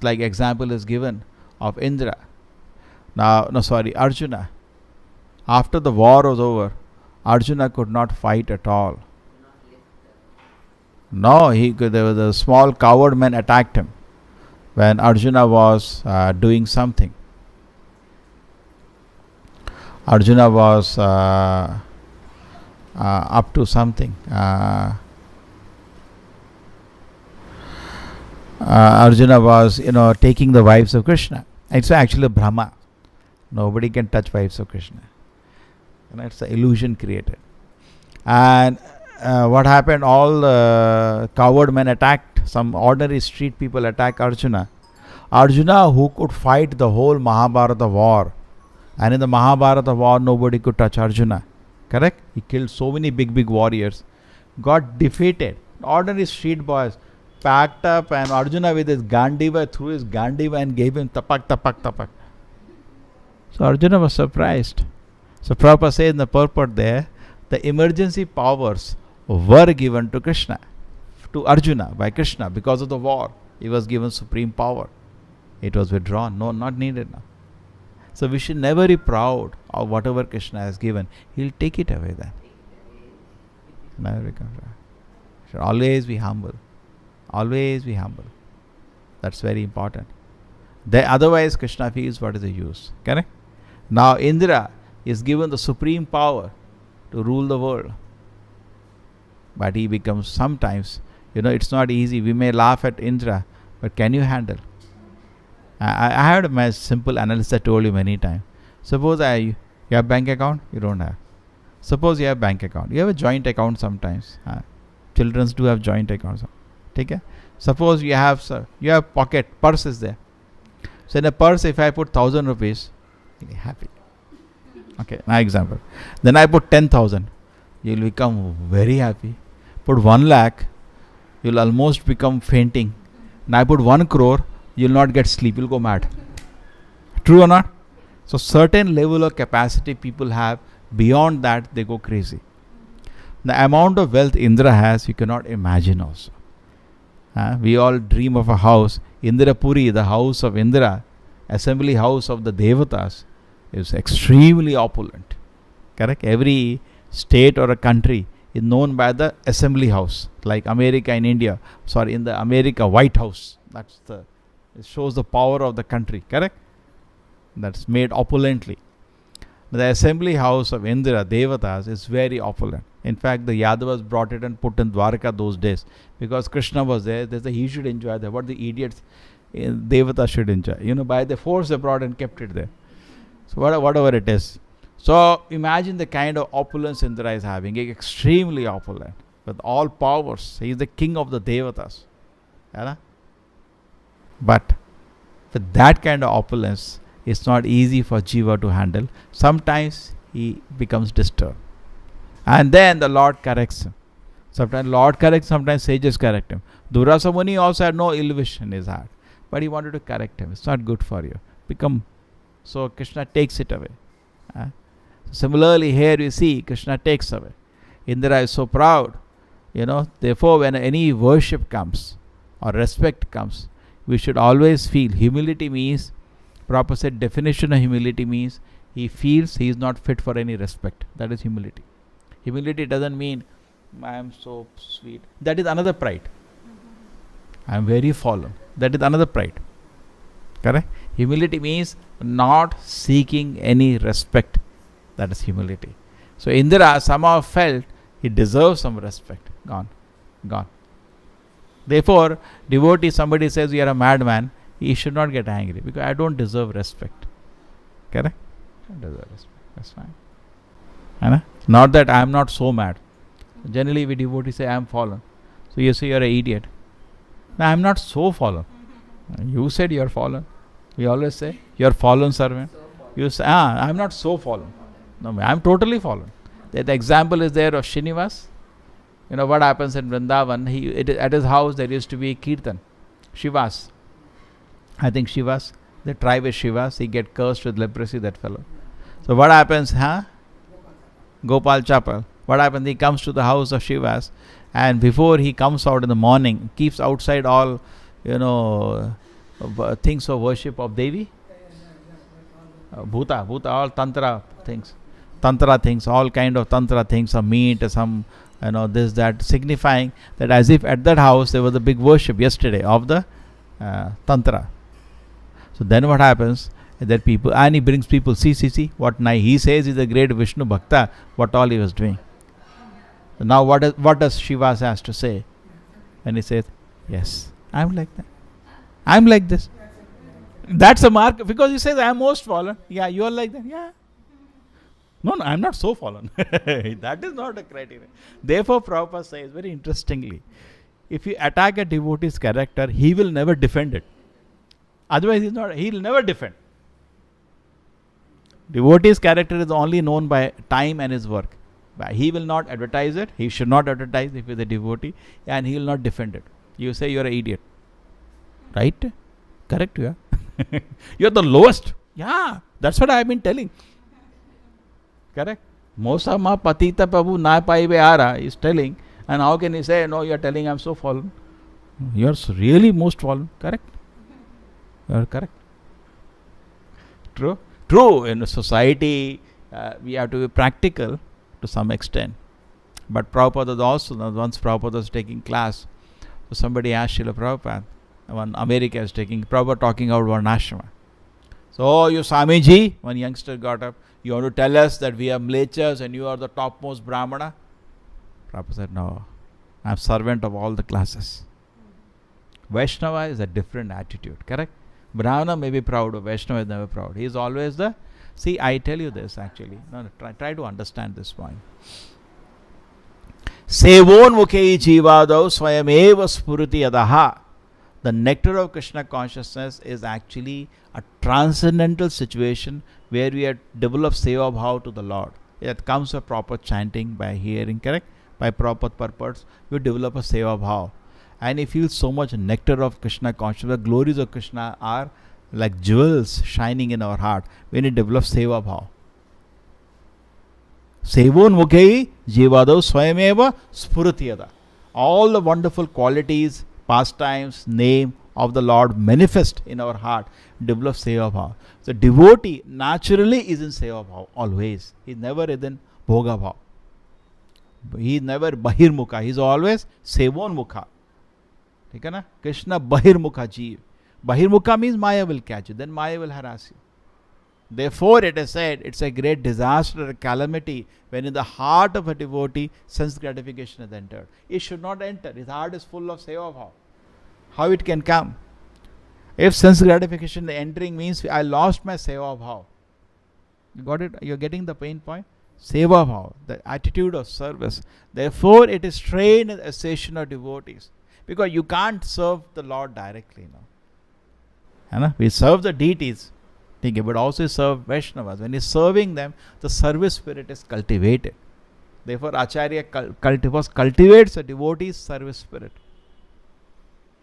like example is given of Indra. Arjuna. After the war was over, Arjuna could not fight at all. No, there was a small coward man attacked him when Arjuna was doing something. Arjuna was up to something. Arjuna was, taking the wives of Krishna. It's actually Brahma. Nobody can touch wives of Krishna. It's the illusion created. And what happened? All the coward men attacked. Some ordinary street people attacked Arjuna. Arjuna, who could fight the whole Mahabharata war, and in the Mahabharata war nobody could touch Arjuna. Correct? He killed so many big warriors. Got defeated. Ordinary street boys packed up, and Arjuna with his Gandiva threw his Gandiva and gave him tapak. So Arjuna was surprised. So Prabhupada says in the purport there, the emergency powers were given to Krishna, to Arjuna by Krishna because of the war. He was given supreme power. It was withdrawn. No, not needed now. So we should never be proud of whatever Krishna has given. He'll take it away then. Never become proud. Should always be humble. Always be humble. That's very important. Otherwise Krishna feels what is the use. Correct? Now Indra is given the supreme power to rule the world. But he becomes sometimes, it's not easy. We may laugh at Indra, but can you handle? I had a simple analysis I told you many times. Suppose you have bank account, you don't have. Suppose you have bank account. You have a joint account sometimes. Children do have joint accounts. Take care. Suppose you have pocket, purse is there. So in a purse, if I put 1,000 rupees, you'll be happy. Okay, my example. Then I put 10,000. You'll become very happy. Put 1 lakh, you'll almost become fainting. Now I put 1 crore, you'll not get sleep, you'll go mad. True or not? So certain level of capacity people have, beyond that they go crazy. The amount of wealth Indra has, you cannot imagine also. We all dream of a house. Indrapuri, the house of Indra, assembly house of the Devatas, is extremely opulent. Correct? Every state or a country is known by the assembly house, like America in India. In the America White House. It shows the power of the country. Correct? That's made opulently. The assembly house of Indra, Devatas, is very opulent. In fact, the Yadavas brought it and put in Dwarka those days. Because Krishna was there, he should enjoy that. What the idiots, Devatas should enjoy. By the force they brought and kept it there. So whatever it is. So imagine the kind of opulence Indra is having. Extremely opulent. With all powers. He is the king of the Devatas. But with that kind of opulence, it's not easy for Jiva to handle. Sometimes he becomes disturbed. And then the Lord corrects him. Sometimes Lord corrects, sometimes sages correct him. Durvasa Muni also had no ill wish in his heart. But he wanted to correct him. It's not good for you. So Krishna takes it away. Similarly here you see Krishna takes away. Indra is so proud. Therefore when any worship comes or respect comes, we should always feel humility means, Prabhupada said definition of humility means he feels he is not fit for any respect. That is humility. Humility doesn't mean I am so sweet. That is another pride. I am very fallen. That is another pride. Correct? Humility means not seeking any respect. That is humility. So Indra somehow felt he deserves some respect. Gone. Therefore, devotee, somebody says you are a madman, he should not get angry because I don't deserve respect. Correct? I don't deserve respect. That's fine. Not that I am not so mad. Generally, we devotees say I am fallen. So you say you are an idiot. No, I am not so fallen. You said you are fallen. We always say you are fallen servant. You say, I am not so fallen. No, I am totally fallen. The example is there of Srinivas. What happens in Vrindavan, at his house there used to be Kirtan. Shivas. I think Shivas. The tribe is Shivas. He get cursed with leprosy, that fellow. So what happens, Gopal Chapal. What happens? He comes to the house of Shivas, and before he comes out in the morning, keeps outside all, things of worship of Devi? Bhuta, all tantra things, all kind of tantra things, some meat, some this, that, signifying that as if at that house there was a big worship yesterday of the tantra. So then what happens? That people, and he brings people, see, what he says is a great Vishnu Bhakta, what all he was doing. So now what does Shiva has to say? And he says, yes, I'm like that. I'm like this. That's a mark, because he says, I'm most fallen. Yeah, you are like that. Yeah. No, I'm not so fallen. That is not a criteria. Therefore, Prabhupada says very interestingly, if you attack a devotee's character, he will never defend it. Otherwise, he'll never defend. Devotee's character is only known by time and his work. But he will not advertise it. He should not advertise if he is a devotee, and he will not defend it. You say you're an idiot. Right? Correct, yeah. You're the lowest. Yeah, that's what I've been telling. Correct? Mosa ma patita prabhu na paive ara is telling, and how can he say, no, you're telling I'm so fallen? You're really most fallen. Correct? You're correct. True? True, in society, we have to be practical to some extent. But Prabhupada also, once Prabhupada was taking class, so somebody asked Srila Prabhupada, when America is taking, Prabhupada talking about Varnashrama. So, you Swamiji, one youngster got up, you want to tell us that we are mlechas and you are the topmost Brahmana? Prabhupada said, no, I am servant of all the classes. Vaishnava is a different attitude, correct? Brahmana may be proud, but Vaishnava is never proud. He is always the... See, I tell you this actually. No, try to understand this point. Sevon mukhei jivadau swayameva spuriti adaha. The nectar of Krishna consciousness is actually a transcendental situation where we have developed seva bhav to the Lord. It comes by proper chanting, by hearing, correct? By proper purpose, you develop a seva bhav. And you feel so much nectar of Krishna consciousness. The glories of Krishna are like jewels shining in our heart when you develop seva bhav. Sevon mukhei jivadau swayameva spuritiyada. All the wonderful qualities, pastimes, name of the Lord manifest in our heart, develop seva bhav. The devotee naturally is in seva bhav always. He is never in bhoga bhav. He is never bahirmukha. He is always sevon mukha. Krishna bahirmukha jeev. Bahirmukha means Maya will catch you, then Maya will harass you. Therefore, it is said, it's a great disaster, a calamity, when in the heart of a devotee, sense gratification has entered. It should not enter. His heart is full of seva bhav. How it can come? If sense gratification entering means I lost my seva bhav. You got it? You're getting the pain point? Seva bhav, the attitude of service. Therefore, it is trained in the association of devotees. Because you can't serve the Lord directly now. We serve the deities, but also serve Vaishnavas. When he's serving them, the service spirit is cultivated. Therefore, Acharya cultivates a devotee's service spirit.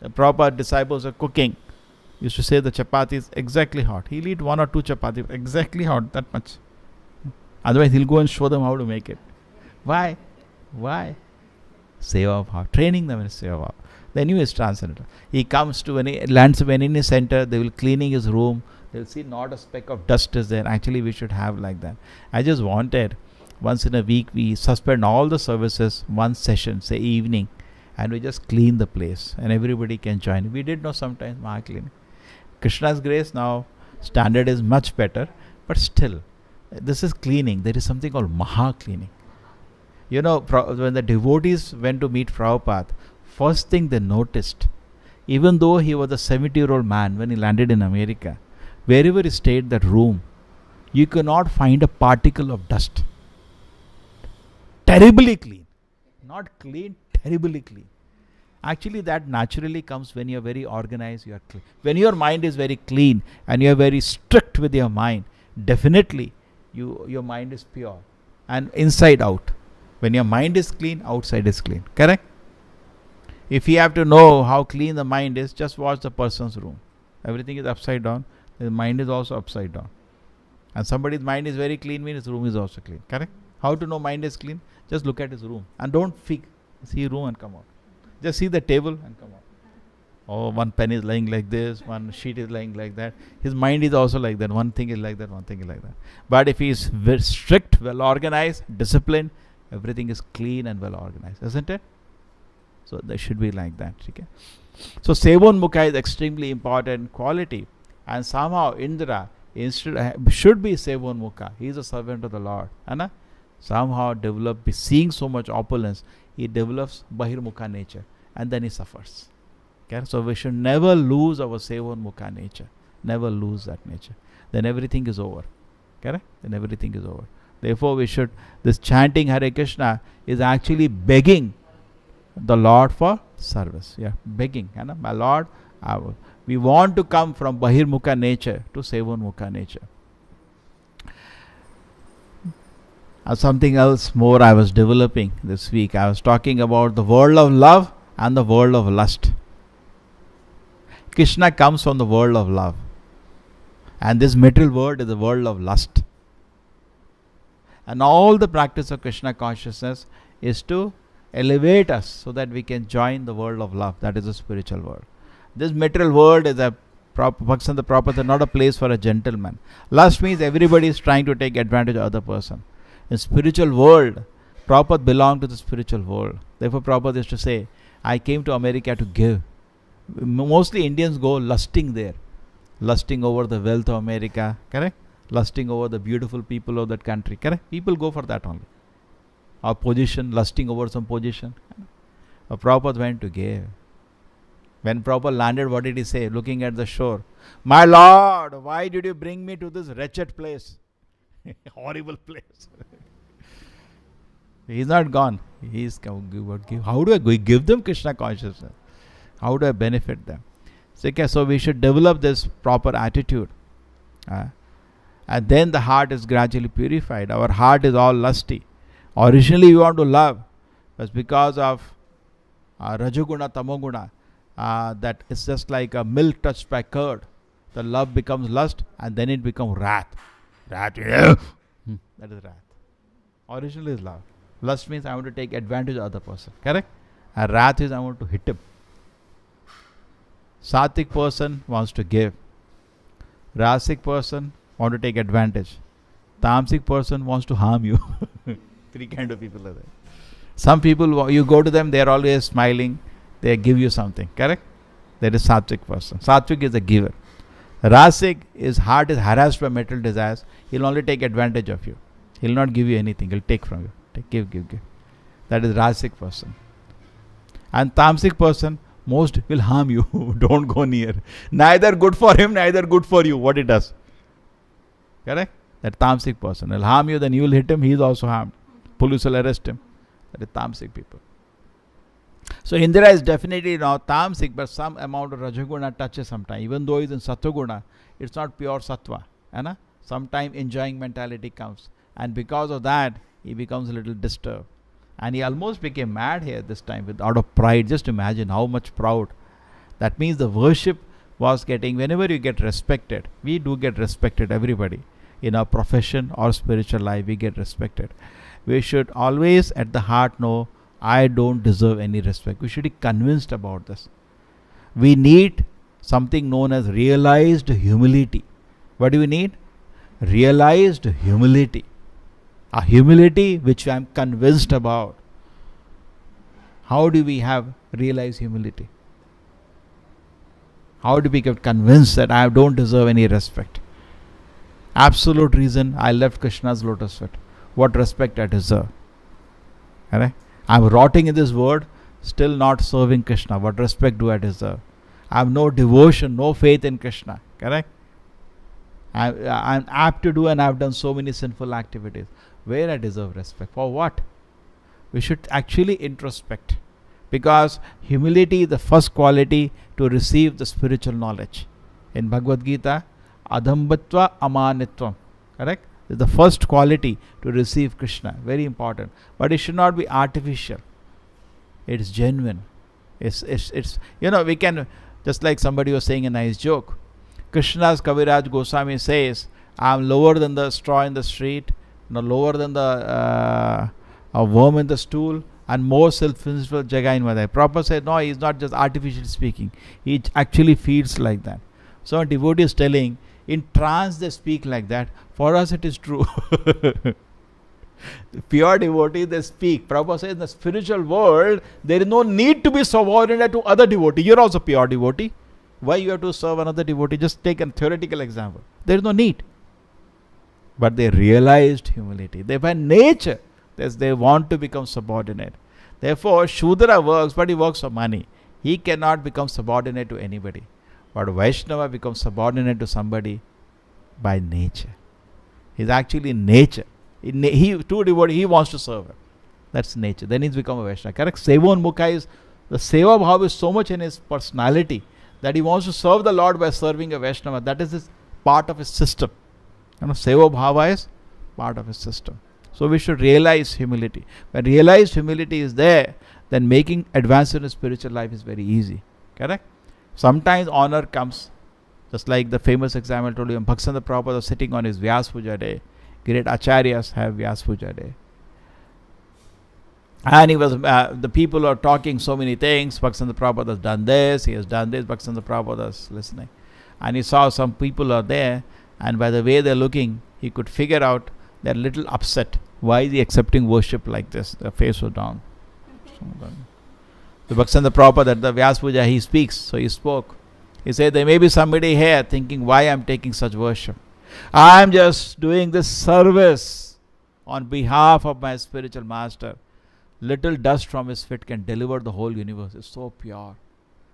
The proper disciples are cooking. Used to say the chapati is exactly hot. He'll eat 1 or 2 chapati, exactly hot, that much. Otherwise, he'll go and show them how to make it. Why? Seva bhav. Training them in seva bhav. The new is transcendental. He comes to lands of any center, they will cleaning his room, they will see not a speck of dust is there. Actually, we should have like that. I just wanted, once in a week, we suspend all the services, one session, say evening, and we just clean the place, and everybody can join. We did know sometimes Maha cleaning. Krishna's grace now, standard is much better, but still, this is cleaning. There is something called Maha cleaning. When the devotees went to meet Prabhupada, first thing they noticed, even though he was a 70-year-old man when he landed in America, wherever he stayed, that room, you cannot find a particle of dust. Terribly clean. Not clean, terribly clean. Actually, that naturally comes when you are very organized, you are clean. When your mind is very clean and you are very strict with your mind, definitely your mind is pure and inside out. When your mind is clean, outside is clean. Correct? If you have to know how clean the mind is, just watch the person's room. Everything is upside down. His mind is also upside down. And somebody's mind is very clean means his room is also clean. Correct? How to know mind is clean? Just look at his room. And don't see room and come out. Just see the table and come out. Oh, one pen is lying like this, one sheet is lying like that. His mind is also like that. One thing is like that, one thing is like that. But if he is very strict, well organized, disciplined, everything is clean and well organized, isn't it? So they should be like that. Okay? So Sevon Mukha is extremely important quality. And somehow Indra should be Sevon Mukha. He is a servant of the Lord. Anna? Somehow seeing so much opulence, he develops Bahirmukha nature. And then he suffers. Okay? So we should never lose our Sevon Mukha nature. Never lose that nature. Then everything is over. Correct? Then everything is over. Therefore this chanting Hare Krishna is actually begging the Lord for service. Yeah, begging. My Lord, we want to come from Bahirmukha nature to Sevon Mukha nature. Something else more I was developing this week. I was talking about the world of love and the world of lust. Krishna comes from the world of love. And this material world is the world of lust. And all the practice of Krishna consciousness is to elevate us so that we can join the world of love. That is the spiritual world. This material world is Bhaktivinoda Prabhupada, not a place for a gentleman. Lust means everybody is trying to take advantage of other person. In spiritual world, Prabhupada belonged to the spiritual world. Therefore Prabhupada used to say, I came to America to give. Mostly Indians go lusting there. Lusting over the wealth of America. Correct? Lusting over the beautiful people of that country. Correct? People go for that only. Or position, lusting over some position. Prabhupada went to give. When Prabhupada landed, what did he say? Looking at the shore. My Lord, why did you bring me to this wretched place? Horrible place. He's not gone. He's come. How do I give them Krishna consciousness? How do I benefit them? So we should develop this proper attitude. And then the heart is gradually purified. Our heart is all lusty. Originally we want to love. But because of Rajoguna, Tamoguna, that it's just like a milk touched by curd. The love becomes lust and then it becomes wrath. That is wrath. Originally is love. Lust means I want to take advantage of the other person. Correct? And wrath is I want to hit him. Sattvic person wants to give. Rasic person wants to take advantage. Tamasic person wants to harm you. Three kind of people are there. Some people, you go to them, they are always smiling. They give you something. Correct? That is Sattvic person. Sattvic is a giver. Rasic, his heart is harassed by material desires. He'll only take advantage of you. He'll not give you anything. He'll take from you. Give. That is Rasic person. And Tamasic person, most will harm you. Don't go near. Neither good for him, neither good for you. What it does. Correct? That Tamasic person will harm you, then you will hit him. He is also harmed. Police will arrest him. That is Tamasic people. So Indra is definitely not Tamasic, but some amount of Rajaguna touches sometimes. Even though he is in Sattva, it's not pure Sattva. Sometimes enjoying mentality comes. And because of that, he becomes a little disturbed. And he almost became mad here this time out of pride. Just imagine how much proud. That means the worship was getting, whenever you get respected, we do get respected, everybody. In our profession or spiritual life, we get respected. We should always at the heart know, I don't deserve any respect. We should be convinced about this. We need something known as realized humility. What do we need? Realized humility. A humility which I am convinced about. How do we have realized humility? How do we get convinced that I don't deserve any respect? Absolute reason I left Krishna's lotus feet. What respect I deserve? Correct? I'm rotting in this world, still not serving Krishna. What respect do I deserve? I have no devotion, no faith in Krishna. Correct? I'm apt to do, and I've done so many sinful activities. Where I deserve respect? For what? We should actually introspect. Because humility is the first quality to receive the spiritual knowledge. In Bhagavad Gita, Adhambatva Amanitvam. Correct? Is the first quality to receive Krishna. Very important. But it should not be artificial. It's genuine. It's we can, just like somebody was saying a nice joke. Krishna's Kaviraj Goswami says, I am lower than the straw in the street, lower than the a worm in the stool. and more self-principled Jaga in Madai. Prabhupada said, no, he's not just artificially speaking. He actually feels like that. So a devotee is telling, in trance they speak like that. For us it is true. Pure devotee, they speak. Prabhupada says, in the spiritual world, there is no need to be subordinate to other devotee. You're also pure devotee. Why you have to serve another devotee? Just take a theoretical example. There is no need. But they realized humility. They by nature, they want to become subordinate. Therefore, Shudra works, but he works for money. He cannot become subordinate to anybody. But Vaishnava becomes subordinate to somebody by nature. He's actually nature. True devotee, he wants to serve him. That's nature. Then he's become a Vaishnava. Correct? Sevon is, the Seva Bhav is so much in his personality that he wants to serve the Lord by serving a Vaishnava. That is his part of his system. Seva Bhava is part of his system. So we should realize humility. When realized humility is there, then making advance in spiritual life is very easy. Correct? Sometimes honor comes, just like the famous example I told you, Bhaktivinoda Prabhupada was sitting on his Vyas Puja day. Great acharyas have Vyas Puja day. And he was, the people are talking so many things. Bhaktivinoda Prabhupada has done this, he has done this. Bhaktivinoda Prabhupada is listening. And he saw some people are there, and by the way they're looking, he could figure out they're a little upset. Why is he accepting worship like this? Their face was down. The Bhaktivinoda Prabhupada at the Vyas Puja, he speaks. So he spoke. He said, there may be somebody here thinking why I'm taking such worship. I'm just doing this service on behalf of my spiritual master. Little dust from his feet can deliver the whole universe. It's so pure.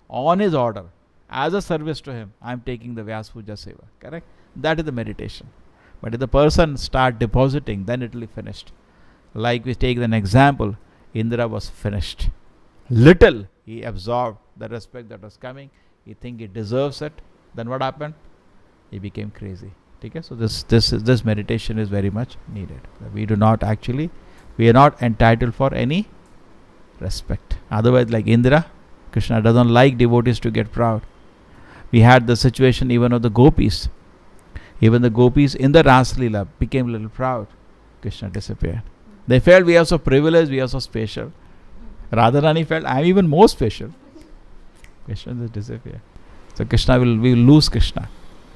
On his order, as a service to him, I'm taking the Vyas Puja Seva. Correct? That is the meditation. But if the person start depositing, then it will be finished. Like we take an example, Indra was finished. Little he absorbed the respect that was coming. He think he deserves it. Then what happened? He became crazy. Okay? So this meditation is very much needed. We are not entitled for any respect. Otherwise, like Indra, Krishna doesn't like devotees to get proud. We had the situation even of the gopis. Even the gopis in the Ras Leela became a little proud. Krishna disappeared. They felt we are so privileged, we are so special. Radharani felt I am even more special. Krishna just disappeared. So Krishna we will lose Krishna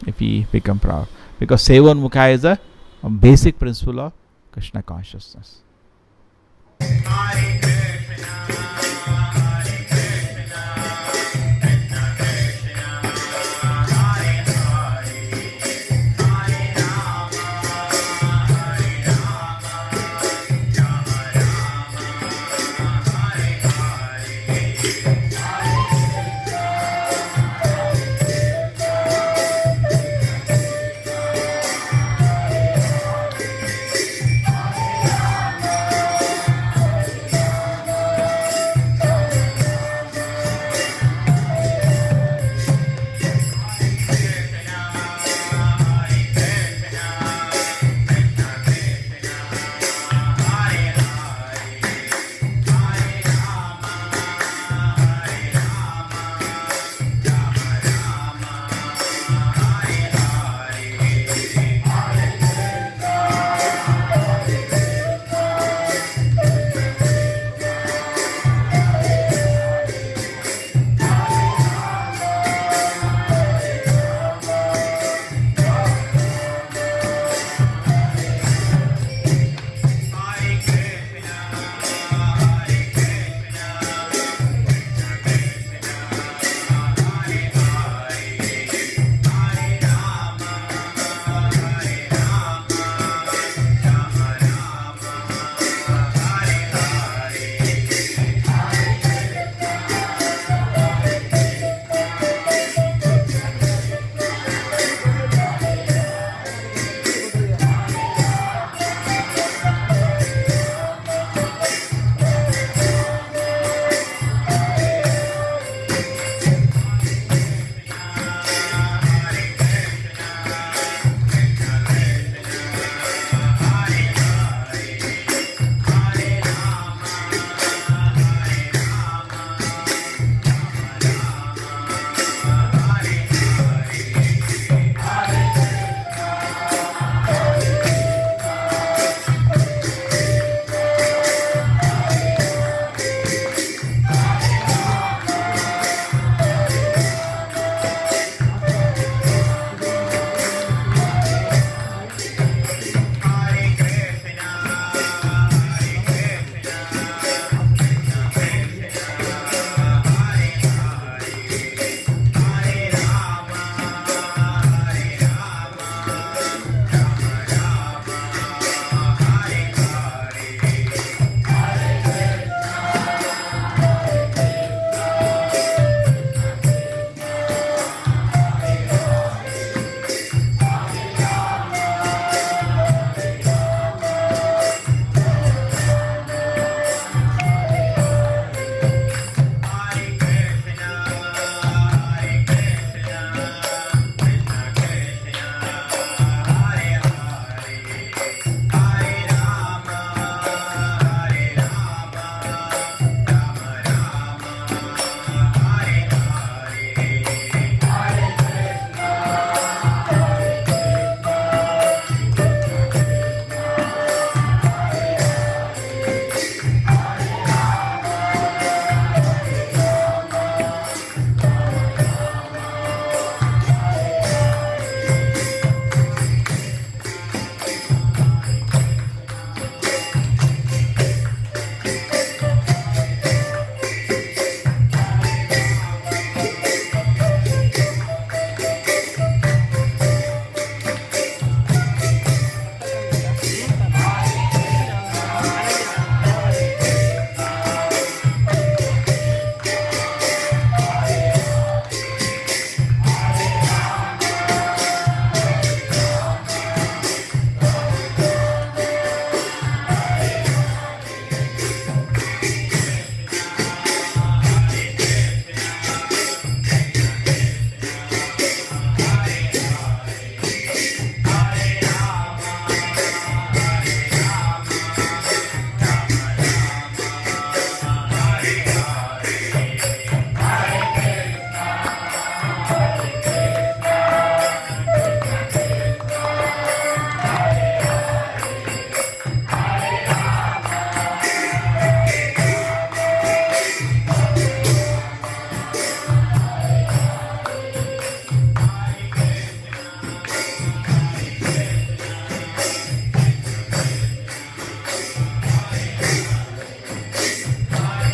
if we become proud. Because Sevan Mukha is a basic principle of Krishna consciousness.